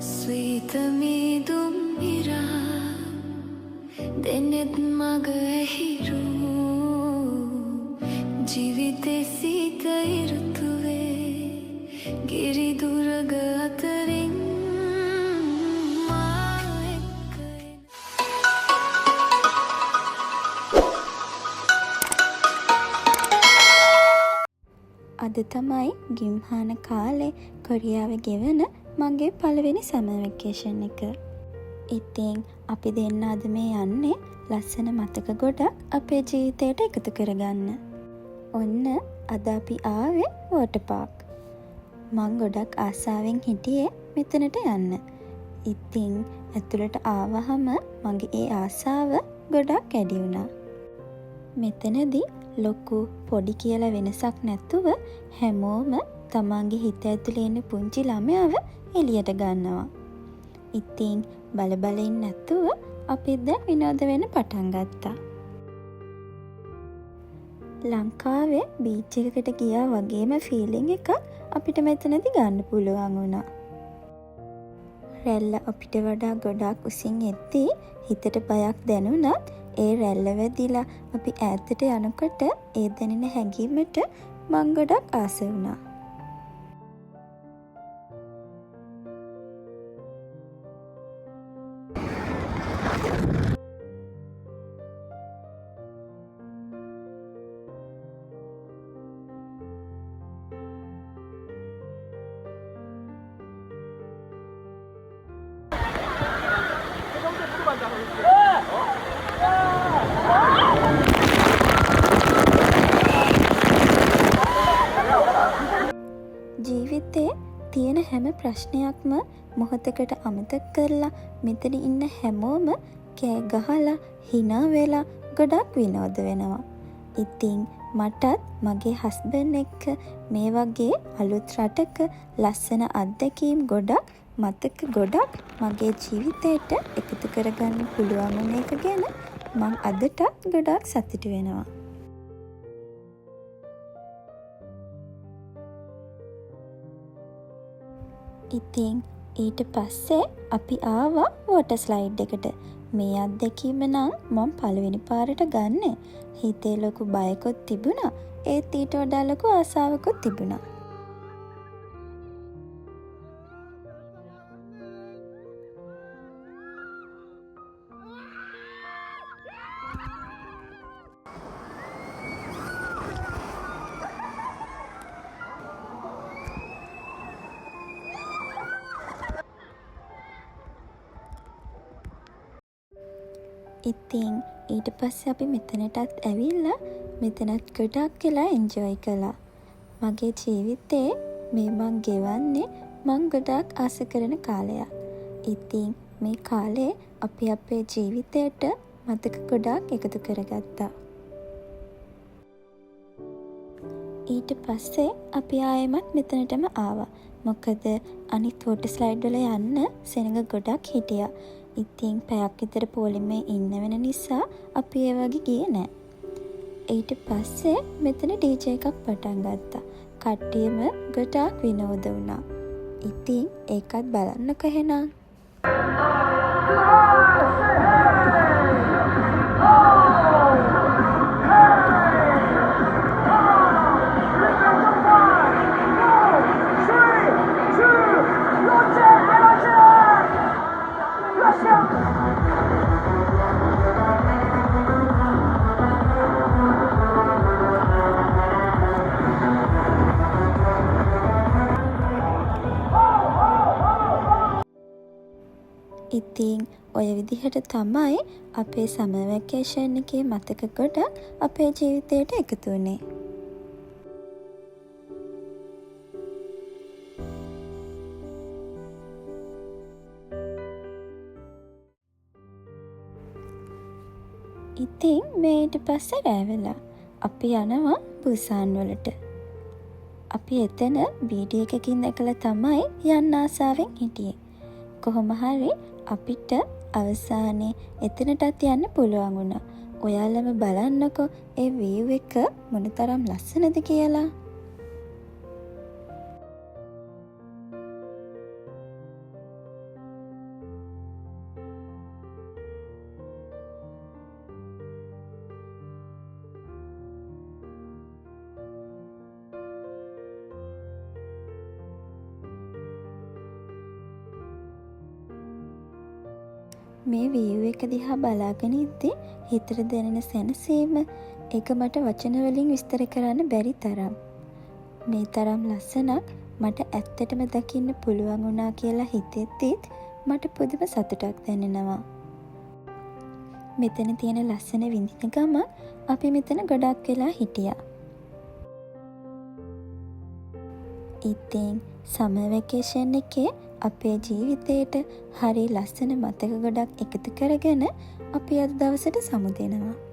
ස්වීතමීදුම් ඉරා දෙනෙත් මග ඇහිරු ජීවිතෙ සීත ඉරුතුවේ ගිරිදුරග අතරින් අද තමයි ගිම්හාන කාලේ කොරියාවේ ගෙවන මගේ පළවෙනි සමර් වෙකේෂන් එක. ඉතින් අපි දෙන්න අද මේ යන්නේ ලස්සන මතක ගොඩක් අපේ ජීවිතයට එකතු කරගන්න. ඔන්න අද අපි ආවේ වෝටර් පාක්. මං ගොඩක් ආසාවෙන් හිටියේ මෙතනට යන්න. ඉතින් ඇතුළට ආවහම මගේ ඒ ආසාව ගොඩක් වැඩි වුණා. මෙතනදී ලොකු පොඩි කියලා වෙනසක් නැතුව හැමෝම තමන්ගේ හිත ඇතුලේ ඉන්න පුංචි ළමයාව එළියට ගන්නවා. ඉතින් බලබලින් නැතුව අපි දැන් විනෝද වෙන්න පටන් ගත්තා. ලංකාවේ බීච් එකකට ගියා වගේම ෆීලිං එකක් අපිට මෙතනදී ගන්න පුළුවන් වුණා. රැල්ල අපිට වඩා ගොඩක් උසින් එද්දී හිතට බයක් දැනුණත් ඒ රැල්ල වැදිලා අපි ඈතට යනකොට ඒ දැනෙන හැඟීමට මං ගොඩක් ආස වුණා. ජීවිතේ තියෙන හැම ප්‍රශ්නයක්ම මොහොතකට අමතක කරලා මෙතන ඉන්න හැමෝම කෑ ගහලා hina වෙලා ගොඩක් විනෝද වෙනවා. ඉතින් මටත් මගේ හස්බන්ඩ් එක්ක මේ වගේ අලුත් රටක ලස්සන අත්දැකීම් ගොඩක් මතක ගොඩක් මගේ ජීවිතයට එකතු කරගන්න පුළුවන් වුණ එක ගැන මං අදටත් ගොඩක් සතුටු වෙනවා. ඉතින් ඊට පස්සේ අපි ආවා වෝටර් ස්ලයිඩ් එකට. මේ අත්දැකීම නම් මම පළවෙනි පාරට ගන්න. හිතේ ලොකු බයකුත් තිබුණා. ඒත් ඊට වඩා ලොකු ආසාවකුත් තිබුණා. ඉතින් ඊට පස්සේ අපි මෙතනටත් ඇවිල්ලා මෙතනත් ගොඩක් වෙලා එන්ජොයි කළා. මගේ ජීවිතේ මේ මං ගෙවන්නේ මං ගොඩක් ආස කරන කාලයක්. ඉතින් මේ කාලේ අපි අපේ ජීවිතයට මතක ගොඩක් එකතු කරගත්තා. ඊට පස්සේ අපි ආයෙමත් මෙතනටම ආවා. මොකද අනිත් වෝටර් ස්ලයිඩ් වල යන්න සෙනඟ ගොඩක් හිටියා. ඉතින් පැයක් විතර පොලිමේ ඉන්න වෙන නිසා අපි ඒ වගේ ගියේ නෑ. ඊට පස්සේ මෙතන DJ එකක් පටන් ගත්තා. කට්ටියම ගොඩාක් විනෝද වුණා. ඉතින් ඒකත් බලන්නකො එහෙනම්. ඉතින් ඔය විදිහට තමයි අපේ සමර් වෙකේෂන් එකේ මතක ගොඩක් අපේ ජීවිතයට එකතු වුණේ. ඉතින් මේ ඊට පස්සේ රෑ වෙලා අපි යනවා බුසාන් වලට. අපි එතන වීඩියෝ එකකින් දැකලා තමයි යන්න ආසාවෙන් හිටියේ. කොහොම හරි අපිට අවසානයේ එතනටත් යන්න පුළුවන් වුණා. ඔයාලම බලන්නකෝ ඒ වීව් එක මොනතරම් ලස්සනද කියලා. මේ වීව් එක දිහා බලාගෙන ඉද්දි හිතට දැනෙන සැනසීම ඒක මට වචන වලින් විස්තර කරන්න බැරි තරම්. මේ තරම් ලස්සනක් මට ඇත්තටම දකින්න පුළුවන් වුණා කියලා හිතෙද්දිත් මට පුදුම සතුටක් දැනෙනවා. මෙතන තියෙන ලස්සන විඳින ගම අපි මෙතන ගොඩක් වෙලා හිටියා. ඉතින් සමර් වෙකේෂන් එකේ අපේ ජීවිතේට හරි ලස්සන මතක ගොඩක් එකතු කරගෙන අපි අද දවසට සමුදෙනවා.